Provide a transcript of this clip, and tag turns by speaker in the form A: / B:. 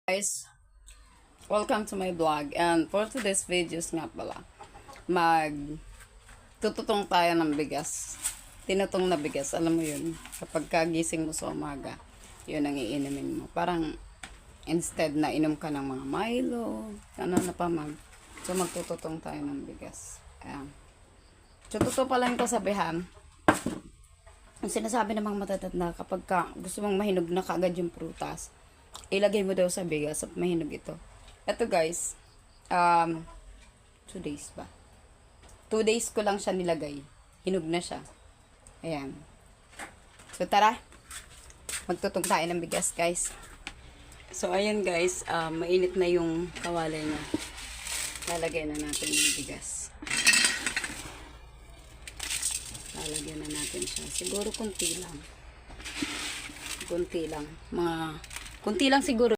A: Guys, welcome to my vlog, and for today's videos nga pala, tututong tayo ng bigas. Tinutong na bigas, alam mo yun, kapag kagising mo sa umaga, yun ang iinumin mo. Parang instead na inom ka ng mga Milo, so magtututong tayo ng bigas. Ayan. So totoo pala yung kasabihan, ang sinasabi ng mga matatanda, kapag gusto mong mahinog na kaagad yung prutas, ilagay mo daw sa bigas at mahinog ito. Ito guys, 2 days ba? 2 days ko lang siya nilagay. Hinog na siya. Ayan. So tara, magtutong tayo ng bigas guys. So ayan guys, mainit na yung kawali na. Lalagay na natin yung bigas. Lalagyan na natin siya. Siguro kunti lang. Kunti lang siguro.